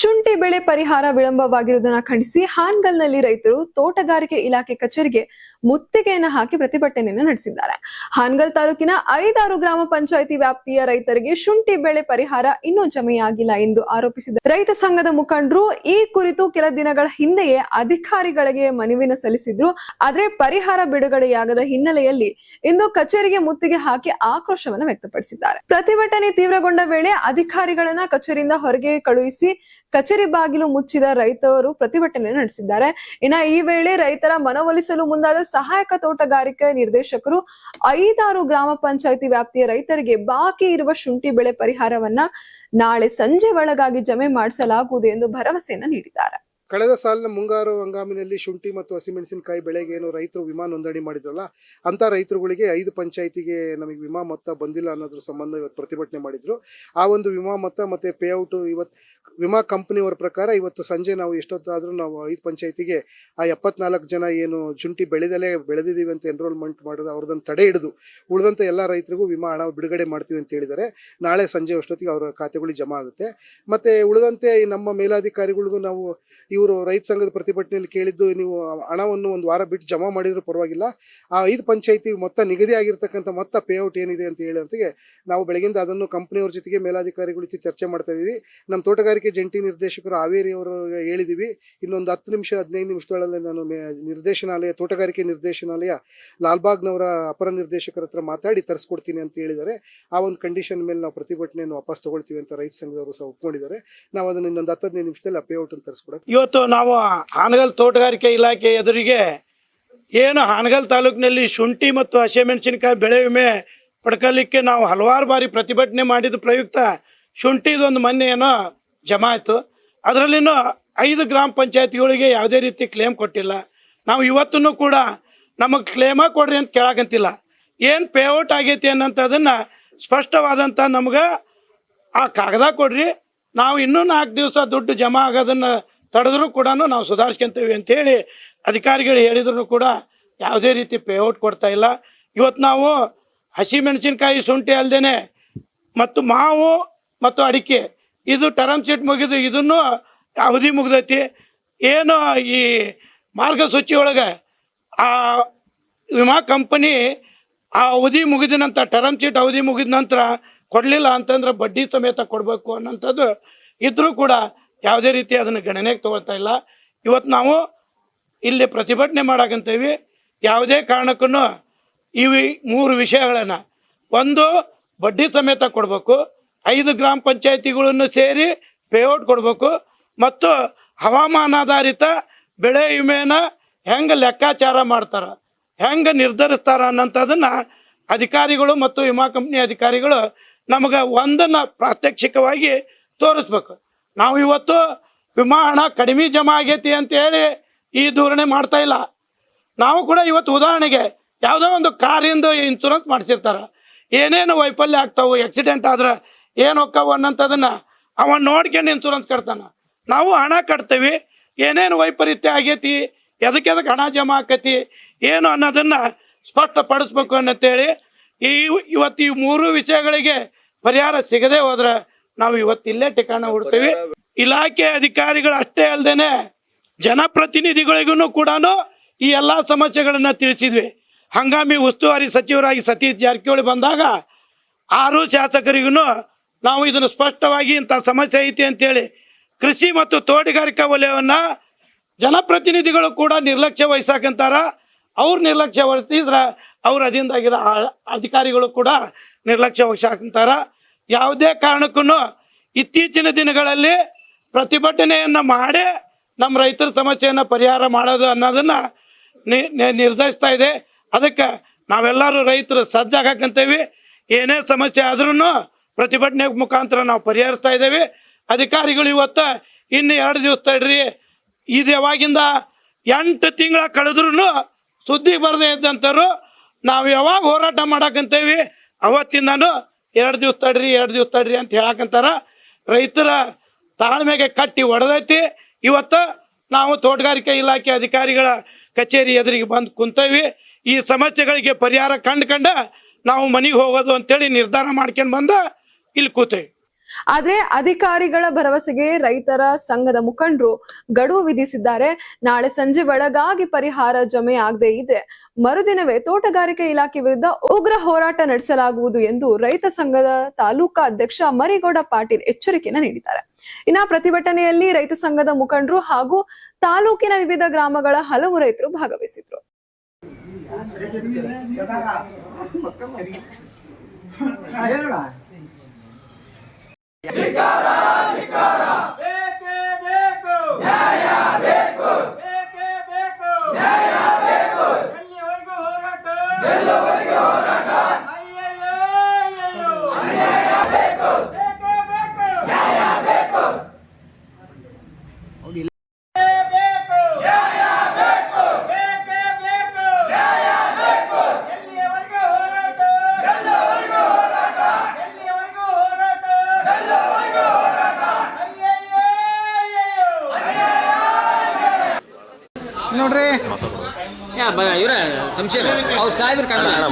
ಶುಂಠಿ ಬೆಳೆ ಪರಿಹಾರ ವಿಳಂಬವಾಗಿರುವುದನ್ನು ಖಂಡಿಸಿ ಹಾನಗಲ್ನಲ್ಲಿ ರೈತರು ತೋಟಗಾರಿಕೆ ಇಲಾಖೆ ಕಚೇರಿಗೆ ಮುತ್ತಿಗೆಯನ್ನು ಹಾಕಿ ಪ್ರತಿಭಟನೆಯನ್ನು ನಡೆಸಿದ್ದಾರೆ. ಹಾನಗಲ್ ತಾಲೂಕಿನ 5-6 ಗ್ರಾಮ ಪಂಚಾಯಿತಿ ವ್ಯಾಪ್ತಿಯ ರೈತರಿಗೆ ಶುಂಠಿ ಬೆಳೆ ಪರಿಹಾರ ಇನ್ನೂ ಜಮೆಯಾಗಿಲ್ಲ ಎಂದು ಆರೋಪಿಸಿದ ರೈತ ಸಂಘದ ಮುಖಂಡರು ಈ ಕುರಿತು ಕೆಲ ದಿನಗಳ ಹಿಂದೆಯೇ ಅಧಿಕಾರಿಗಳಿಗೆ ಮನವಿಯನ್ನು ಸಲ್ಲಿಸಿದ್ರು. ಆದರೆ ಪರಿಹಾರ ಬಿಡುಗಡೆಯಾಗದ ಹಿನ್ನೆಲೆಯಲ್ಲಿ ಇಂದು ಕಚೇರಿಗೆ ಮುತ್ತಿಗೆ ಹಾಕಿ ಆಕ್ರೋಶವನ್ನು ವ್ಯಕ್ತಪಡಿಸಿದ್ದಾರೆ. ಪ್ರತಿಭಟನೆ ತೀವ್ರಗೊಂಡ ವೇಳೆ ಅಧಿಕಾರಿಗಳನ್ನ ಕಚೇರಿಯಿಂದ ಹೊರಗೆ ಕಳುಹಿಸಿ ಕಚೇರಿ ಬಾಗಿಲು ಮುಚ್ಚಿದ ರೈತರು ಪ್ರತಿಭಟನೆ ನಡೆಸಿದ್ದಾರೆ. ಇನ್ನ ಈ ವೇಳೆ ರೈತರ ಮನವೊಲಿಸಲು ಮುಂದಾದ ಸಹಾಯಕ ತೋಟಗಾರಿಕೆ ನಿರ್ದೇಶಕರು 5-6 ಗ್ರಾಮ ಪಂಚಾಯಿತಿ ವ್ಯಾಪ್ತಿಯ ರೈತರಿಗೆ ಬಾಕಿ ಇರುವ ಶುಂಠಿ ಬೆಳೆ ಪರಿಹಾರವನ್ನ ನಾಳೆ ಸಂಜೆ ಒಳಗಾಗಿ ಜಮೆ ಮಾಡಿಸಲಾಗುವುದು ಎಂದು ಭರವಸೆಯನ್ನು ನೀಡಿದ್ದಾರೆ. ಕಳೆದ ಸಾಲಿನ ಮುಂಗಾರು ಹಂಗಾಮಿನಲ್ಲಿ ಶುಂಠಿ ಮತ್ತು ಹಸಿಮೆಣಸಿನಕಾಯಿ ಬೆಳೆಗೆ ಏನು ರೈತರು ವಿಮಾ ನೋಂದಣಿ ಮಾಡಿದ್ರಲ್ಲ ಅಂತ ರೈತರುಗಳಿಗೆ 5 ಪಂಚಾಯಿತಿಗೆ ನಮಗೆ ವಿಮಾ ಮೊತ್ತ ಬಂದಿಲ್ಲ ಅನ್ನೋದ್ರ ಸಂಬಂಧ ಇವತ್ತು ಪ್ರತಿಭಟನೆ ಮಾಡಿದ್ರು. ಆ ಒಂದು ವಿಮಾ ಮೊತ್ತ ಮತ್ತೆ ಪೇಔಟ್ ಇವತ್ತು ವಿಮಾ ಕಂಪನಿಯವರ ಪ್ರಕಾರ ಇವತ್ತು ಸಂಜೆ ನಾವು ಎಷ್ಟೊತ್ತಾದ್ರೂ ನಾವು 5 ಪಂಚಾಯಿತಿಗೆ ಆ 74 ಜನ ಏನು ಶುಂಠಿ ಬೆಳೆದಿದ್ದೀವಿ ಅಂತ ಎನ್ರೋಲ್ಮೆಂಟ್ ಮಾಡೋದು ಅವ್ರದನ್ನು ತಡೆ ಹಿಡಿದು ಉಳಿದಂಥ ಎಲ್ಲ ರೈತರಿಗೂ ವಿಮಾ ಹಣ ಬಿಡುಗಡೆ ಮಾಡ್ತೀವಿ ಅಂತ ಹೇಳಿದ್ದಾರೆ. ನಾಳೆ ಸಂಜೆ ಅಷ್ಟೊತ್ತಿಗೆ ಅವರ ಖಾತೆಗಳಿಗೆ ಜಮಾ ಆಗುತ್ತೆ. ಮತ್ತೆ ಉಳಿದಂತೆ ನಮ್ಮ ಮೇಲಾಧಿಕಾರಿಗಳಿಗೂ ನಾವು ಇವರು ರೈತ ಸಂಘದ ಪ್ರತಿಭಟನೆಯಲ್ಲಿ ಕೇಳಿದ್ದು, ನೀವು ಹಣವನ್ನು ಒಂದು ವಾರ ಬಿಟ್ಟು ಜಮಾ ಮಾಡಿದ್ರು ಪರವಾಗಿಲ್ಲ, ಆ 5 ಪಂಚಾಯಿತಿ ಮೊತ್ತ ನಿಗದಿ ಆಗಿರ್ತಕ್ಕಂಥ ಮೊತ್ತ ಪೇಔಟ್ ಏನಿದೆ ಅಂತ ಹೇಳೋಂತಿಗೆ ನಾವು ಬೆಳಗಿಂದ ಅದನ್ನು ಕಂಪನಿಯವ್ರ ಜೊತೆಗೆ ಮೇಲಾಧಿಕಾರಿಗಳ ಜೊತೆ ಚರ್ಚೆ ಮಾಡ್ತಾ ಇದೀವಿ. ನಮ್ಮ ತೋಟಗಾರಿಕೆ ಜಂಟಿ ನಿರ್ದೇಶಕರು ಹಾವೇರಿ ಅವರು ಹೇಳಿದೀವಿ, ಇನ್ನೊಂದು 10 ನಿಮಿಷ 15 ನಿಮಿಷದೊಳಗೆ ನಾನು ತೋಟಗಾರಿಕೆ ನಿರ್ದೇಶನಾಲಯ ಲಾಲ್ಬಾಗ್ನವರ ಅಪರ ನಿರ್ದೇಶಕರ ಹತ್ರ ಮಾತಾಡಿ ತರಿಸ್ಕೊಡ್ತೀನಿ ಅಂತ ಹೇಳಿದ್ದಾರೆ. ಆ ಒಂದು ಕಂಡೀಷನ್ ಮೇಲೆ ನಾವು ಪ್ರತಿಭಟನೆಯನ್ನು ವಾಪಸ್ ತಗೊಳ್ತೀವಿ ಅಂತ ರೈತ ಸಂಘದವರು ಸಹ ಒಪ್ಕೊಂಡಿದ್ದಾರೆ. ನಾವು ಅದನ್ನು ಇನ್ನೊಂದು 10-15 ನಿಮಿಷದಲ್ಲಿ ಆ ಪೇಔಟ್ ಅನ್ನು ತರಿಸ್ಕೊಡೋದು. ಇವತ್ತು ನಾವು ಹಾನಗಲ್ ತೋಟಗಾರಿಕೆ ಇಲಾಖೆ ಎದುರಿಗೆ ಏನು ಹಾನಗಲ್ ತಾಲೂಕಿನಲ್ಲಿ ಶುಂಠಿ ಮತ್ತು ಹಸಿಮೆಣಸಿನಕಾಯಿ ಬೆಳೆ ವಿಮೆ ಪಡ್ಕೊಳ್ಳಿಕ್ಕೆ ನಾವು ಹಲವಾರು ಬಾರಿ ಪ್ರತಿಭಟನೆ ಮಾಡಿದ ಪ್ರಯುಕ್ತ ಶುಂಠಿದೊಂದು ಮೊನ್ನೆ ಏನೋ ಜಮಾ ಆಯಿತು. ಅದರಲ್ಲಿನೂ 5 ಗ್ರಾಮ ಪಂಚಾಯತಿಗಳಿಗೆ ಯಾವುದೇ ರೀತಿ ಕ್ಲೇಮ್ ಕೊಟ್ಟಿಲ್ಲ. ನಾವು ಇವತ್ತೂ ಕೂಡ ನಮಗೆ ಕ್ಲೇಮ ಕೊಡ್ರಿ ಅಂತ ಕೇಳಾಕಂತಿಲ್ಲ. ಏನು ಪೇಔಟ್ ಆಗೈತಿ ಅನ್ನೋಂಥದನ್ನು ಸ್ಪಷ್ಟವಾದಂಥ ನಮ್ಗೆ ಆ ಕಾಗದ ಕೊಡ್ರಿ, ನಾವು ಇನ್ನೂ 4 ದಿವಸ ದುಡ್ಡು ಜಮಾ ಆಗೋದನ್ನು ತಡೆದ್ರೂ ಕೂಡ ನಾವು ಸುಧಾರಿಸ್ಕೊಂತೀವಿ ಅಂಥೇಳಿ ಅಧಿಕಾರಿಗಳು ಹೇಳಿದ್ರು ಕೂಡ ಯಾವುದೇ ರೀತಿ ಪೇಔಟ್ ಕೊಡ್ತಾ ಇಲ್ಲ. ಇವತ್ತು ನಾವು ಹಸಿಮೆಣಸಿನಕಾಯಿ ಶುಂಠಿ ಅಲ್ಲದೆ ಮತ್ತು ಮಾವು ಮತ್ತು ಅಡಿಕೆ ಇದು ಟರ್ಮ್ ಶೀಟ್ ಮುಗಿದು ಇದನ್ನು ಅವಧಿ ಮುಗ್ದೈತಿ. ಏನು ಈ ಮಾರ್ಗಸೂಚಿ ಒಳಗೆ ಆ ವಿಮಾ ಕಂಪನಿ ಆ ಅವಧಿ ಮುಗಿದ ನಂತರ ಟರ್ಮ್ ಶೀಟ್ ಅವಧಿ ಮುಗಿದ ನಂತರ ಕೊಡಲಿಲ್ಲ ಅಂತಂದ್ರೆ ಬಡ್ಡಿ ಸಮೇತ ಕೊಡಬೇಕು ಅನ್ನೋಂಥದ್ದು ಇದ್ರೂ ಕೂಡ ಯಾವುದೇ ರೀತಿ ಅದನ್ನು ಗಣನೆಗೆ ತಗೊಳ್ತಾ ಇಲ್ಲ. ಇವತ್ತು ನಾವು ಇಲ್ಲಿ ಪ್ರತಿಭಟನೆ ಮಾಡಾಕಂತೀವಿ. ಯಾವುದೇ ಕಾರಣಕ್ಕೂ ಇವು 3 ವಿಷಯಗಳನ್ನು, ಒಂದು ಬಡ್ಡಿ ಸಮೇತ ಕೊಡಬೇಕು, 5 ಗ್ರಾಮ ಪಂಚಾಯತಿಗಳನ್ನು ಸೇರಿ ಪೇಔಟ್ ಕೊಡಬೇಕು, ಮತ್ತು ಹವಾಮಾನಾಧಾರಿತ ಬೆಳೆ ವಿಮೆನ ಹೆಂಗೆ ಲೆಕ್ಕಾಚಾರ ಮಾಡ್ತಾರೆ, ಹೆಂಗೆ ನಿರ್ಧರಿಸ್ತಾರ ಅನ್ನೋಂಥದ್ದನ್ನು ಅಧಿಕಾರಿಗಳು ಮತ್ತು ವಿಮಾ ಕಂಪ್ನಿ ಅಧಿಕಾರಿಗಳು ನಮಗೆ ಒಂದನ್ನು ಪ್ರಾತ್ಯಕ್ಷಿಕವಾಗಿ ತೋರಿಸ್ಬೇಕು. ನಾವು ಇವತ್ತು ವಿಮಾ ಹಣ ಕಡಿಮೆ ಜಮಾ ಆಗೈತಿ ಅಂತೇಳಿ ಈ ಧೋರಣೆ ಮಾಡ್ತಾ ಇಲ್ಲ. ನಾವು ಕೂಡ ಇವತ್ತು ಉದಾಹರಣೆಗೆ ಯಾವುದೋ ಒಂದು ಕಾರಿಂದ ಇನ್ಶೂರೆನ್ಸ್ ಮಾಡಿಸಿರ್ತಾರೆ, ಏನೇನು ವೈಫಲ್ಯ ಆಗ್ತಾವೆ, ಆಕ್ಸಿಡೆಂಟ್ ಆದ್ರೆ ಏನು ಹೋಗ್ತಾವೆ ಅನ್ನೋಂಥದನ್ನು ಅವ ನೋಡ್ಕೊಂಡು ಇನ್ಶೂರೆನ್ಸ್ ಕಟ್ತಾನೆ. ನಾವು ಹಣ ಕಟ್ತೀವಿ, ಏನೇನು ವೈಪರೀತ್ಯ ಆಗೈತಿ, ಎದಕ್ಕೆ ಹಣ ಜಮಾ ಆಕೈತಿ ಏನು ಅನ್ನೋದನ್ನು ಸ್ಪಷ್ಟಪಡಿಸ್ಬೇಕು ಅನ್ನಂತೇಳಿ ಇವತ್ತು ಈ 3 ವಿಷಯಗಳಿಗೆ ಪರಿಹಾರ ಸಿಗದೆ ಹೋದ್ರೆ ನಾವು ಇವತ್ತು ಇಲ್ಲೇ ಠಿಕಾಣ ಹುಡ್ತೀವಿ. ಇಲಾಖೆ ಅಧಿಕಾರಿಗಳು ಅಷ್ಟೇ ಅಲ್ಲದೆ ಜನಪ್ರತಿನಿಧಿಗಳಿಗೂ ಕೂಡ ಈ ಎಲ್ಲ ಸಮಸ್ಯೆಗಳನ್ನು ತಿಳಿಸಿದ್ವಿ. ಹಂಗಾಮಿ ಉಸ್ತುವಾರಿ ಸಚಿವರಾಗಿ ಸತೀಶ್ ಜಾರಕಿಹೊಳಿ ಬಂದಾಗ 6 ಶಾಸಕರಿಗೂ ನಾವು ಇದನ್ನು ಸ್ಪಷ್ಟವಾಗಿ ಇಂಥ ಸಮಸ್ಯೆ ಐತಿ ಅಂತೇಳಿ ಕೃಷಿ ಮತ್ತು ತೋಟಗಾರಿಕಾ ವಲಯವನ್ನು ಜನಪ್ರತಿನಿಧಿಗಳು ಕೂಡ ನಿರ್ಲಕ್ಷ್ಯ ವಹಿಸಾಕಂತಾರ. ಅವ್ರು ನಿರ್ಲಕ್ಷ್ಯ ವಹಿಸಿದ್ರೆ ಅವ್ರ ಅಧೀನದಾಗಿರೋ ಅಧಿಕಾರಿಗಳು ಕೂಡ ನಿರ್ಲಕ್ಷ್ಯ ವಹಿಸಾಕಂತಾರ. ಯಾವುದೇ ಕಾರಣಕ್ಕೂ ಇತ್ತೀಚಿನ ದಿನಗಳಲ್ಲಿ ಪ್ರತಿಭಟನೆಯನ್ನು ಮಾಡೇ ನಮ್ಮ ರೈತರ ಸಮಸ್ಯೆಯನ್ನು ಪರಿಹಾರ ಮಾಡೋದು ಅನ್ನೋದನ್ನು ನಿರ್ಧರಿಸ್ತಾ ಇದೆ. ಅದಕ್ಕೆ ನಾವೆಲ್ಲರೂ ರೈತರು ಸಜ್ಜಾಗಂತೀವಿ. ಏನೇ ಸಮಸ್ಯೆ ಆದ್ರೂ ಪ್ರತಿಭಟನೆ ಮುಖಾಂತರ ನಾವು ಪರಿಹರಿಸ್ತಾ ಇದ್ದೇವೆ. ಅಧಿಕಾರಿಗಳು ಇವತ್ತು ಇನ್ನು 2 ದಿವಸ ತಡ್ರಿ, ಇದು ಯಾವಾಗಿಂದ 8 ತಿಂಗಳ ಕಳೆದ್ರೂ ಸುದ್ದಿ ಬರದೇ ಇದ್ದಂಥವ್ರು ನಾವು ಯಾವಾಗ ಹೋರಾಟ ಮಾಡಾಕಂತೀವಿ ಅವತ್ತಿಂದನೂ 2 ದಿವಸ ತಡ್ರಿ ಅಂತ ಹೇಳಾಕಂತಾರ. ರೈತರ ತಾಳ್ಮೆಗೆ ಕಟ್ಟಿ ಹೊಡೆದೈತಿ. ಇವತ್ತು ನಾವು ತೋಟಗಾರಿಕೆ ಇಲಾಖೆ ಅಧಿಕಾರಿಗಳ ಕಚೇರಿ ಎದುರಿಗೆ ಬಂದು ಕುಂತೇವಿ. ಈ ಸಮಸ್ಯೆಗಳಿಗೆ ಪರಿಹಾರ ಕಂಡು ನಾವು ಮನೆಗೆ ಹೋಗೋದು ಅಂತೇಳಿ ನಿರ್ಧಾರ ಮಾಡ್ಕೊಂಡು ಬಂದು ಇಲ್ಲಿ ಕೂತೇವಿ. ಆದ್ರೆ ಅಧಿಕಾರಿಗಳ ಭರವಸೆಗೆ ರೈತರ ಸಂಘದ ಮುಖಂಡರು ಗಡುವು ವಿಧಿಸಿದ್ದಾರೆ. ನಾಳೆ ಸಂಜೆ ಒಳಗಾಗಿ ಪರಿಹಾರ ಜಮೆ ಆಗದೆ ಇದೆ ಮರುದಿನವೇ ತೋಟಗಾರಿಕೆ ಇಲಾಖೆ ವಿರುದ್ಧ ಉಗ್ರ ಹೋರಾಟ ನಡೆಸಲಾಗುವುದು ಎಂದು ರೈತ ಸಂಘದ ತಾಲೂಕಾ ಅಧ್ಯಕ್ಷ ಮರಿಗೌಡ ಪಾಟೀಲ್ ಎಚ್ಚರಿಕೆಯನ್ನು ನೀಡಿದ್ದಾರೆ. ಇನ್ನ ಪ್ರತಿಭಟನೆಯಲ್ಲಿ ರೈತ ಸಂಘದ ಮುಖಂಡರು ಹಾಗೂ ತಾಲೂಕಿನ ವಿವಿಧ ಗ್ರಾಮಗಳ ಹಲವು ರೈತರು ಭಾಗವಹಿಸಿದ್ರು. ನೋಡ್ರಿ ಇವ್ರ ಸಂಶಯ ಅವ್ರು ಸಾಹೇಬ್ರು ಕಾಣಲ್ಲ.